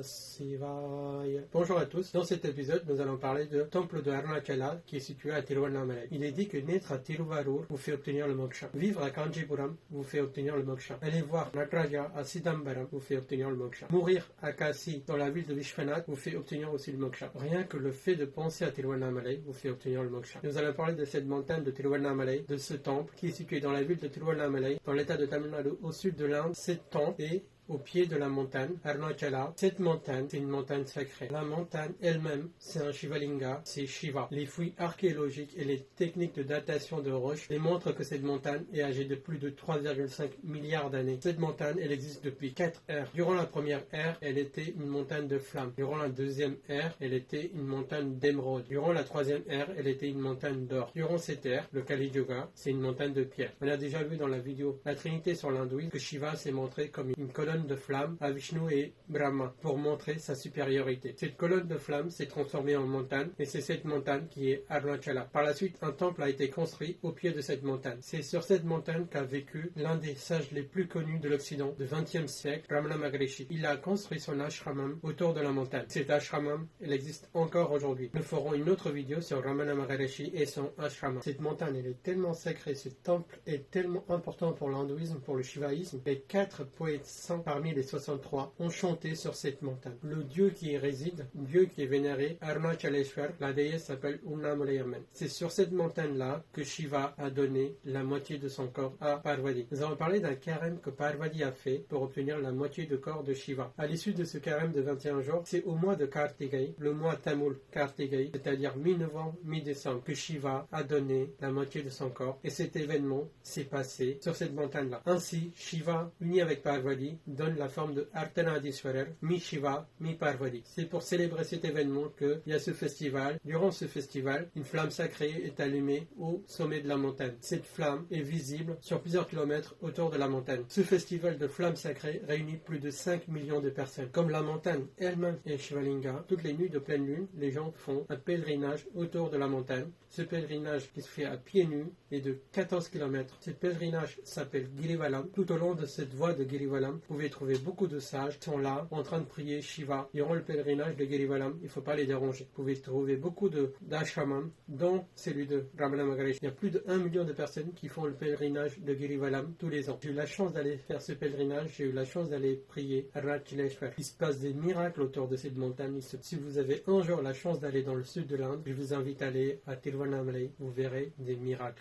Shivaya. Bonjour à tous, dans cet épisode nous allons parler du temple de Arunachala qui est situé à Tiruvannamalai. Il est dit que naître à Tiruvarur vous fait obtenir le moksha. Vivre à Kanchipuram vous fait obtenir le moksha. Aller voir Nataraja à Sidambaram vous fait obtenir le moksha. Mourir à Kasi dans la ville de Vishwanath vous fait obtenir aussi le moksha. Rien que le fait de penser à Tiruvannamalai vous fait obtenir le moksha. Nous allons parler de cette montagne de Tiruvannamalai, de ce temple qui est situé dans la ville de Tiruvannamalai, dans l'état de Tamil Nadu, au sud de l'Inde. Cet temple est au pied de la montagne, Arunachala. Cette montagne, c'est une montagne sacrée. La montagne elle-même, c'est un Shivalinga, c'est Shiva. Les fouilles archéologiques et les techniques de datation de roches démontrent que cette montagne est âgée de plus de 3,5 milliards d'années. Cette montagne, elle existe depuis 4 ères. Durant la première ère, elle était une montagne de flammes. Durant la deuxième ère, elle était une montagne d'émeraude. Durant la troisième ère, elle était une montagne d'or. Durant cette ère, le Kali Yuga, c'est une montagne de pierre. On a déjà vu dans la vidéo La Trinité sur l'hindouisme que Shiva s'est montré comme une colonne de flammes à Vishnu et Brahma pour montrer sa supériorité. Cette colonne de flammes s'est transformée en montagne et c'est cette montagne qui est Arunachala. Par la suite, un temple a été construit au pied de cette montagne. C'est sur cette montagne qu'a vécu l'un des sages les plus connus de l'Occident du XXe siècle, Ramana Maharishi. Il a construit son ashramam autour de la montagne. Cet ashramam, il existe encore aujourd'hui. Nous ferons une autre vidéo sur Ramana Maharishi et son ashramam. Cette montagne, elle est tellement sacrée, ce temple est tellement important pour l'hindouisme, pour le shivaïsme. Les 4 poètes saints parmi les 63 ont chanté sur cette montagne. Le dieu qui y réside, Dieu qui est vénéré, Arunachaleshwar, la déesse s'appelle Unnamalayaman. C'est sur cette montagne-là que Shiva a donné la moitié de son corps à Parvati. Nous allons parler d'un carême que Parvati a fait pour obtenir la moitié du corps de Shiva. À l'issue de ce carême de 21 jours, c'est au mois de Kartigai, le mois tamoul Kartigai, c'est-à-dire mi-novembre, mi-décembre, que Shiva a donné la moitié de son corps. Et cet événement s'est passé sur cette montagne-là. Ainsi, Shiva, uni avec Parvati, donne la forme de Artanadiswarar, mi-Shiva, mi-Parvati. C'est pour célébrer cet événement qu'il y a ce festival. Durant ce festival, une flamme sacrée est allumée au sommet de la montagne. Cette flamme est visible sur plusieurs kilomètres autour de la montagne. Ce festival de flammes sacrées réunit plus de 5 millions de personnes. Comme la montagne elle-même est Shivalinga, toutes les nuits de pleine lune, les gens font un pèlerinage autour de la montagne. Ce pèlerinage qui se fait à pieds nus est de 14 km. Ce pèlerinage s'appelle Girivalam. Tout au long de cette voie de Girivalam, vous pouvez trouver beaucoup de sages qui sont là en train de prier Shiva. Durant le pèlerinage de Girivalam, il ne faut pas les déranger. Vous pouvez trouver beaucoup d'ashramam, dont celui de Ramana Maharishi. Il y a plus de 1 million de personnes qui font le pèlerinage de Girivalam tous les ans. J'ai eu la chance d'aller faire ce pèlerinage, j'ai eu la chance d'aller prier Arunachaleshwar. Il se passe des miracles autour de cette montagne. Si vous avez un jour la chance d'aller dans le sud de l'Inde, je vous invite à aller à Tiruvannamalai, vous verrez des miracles.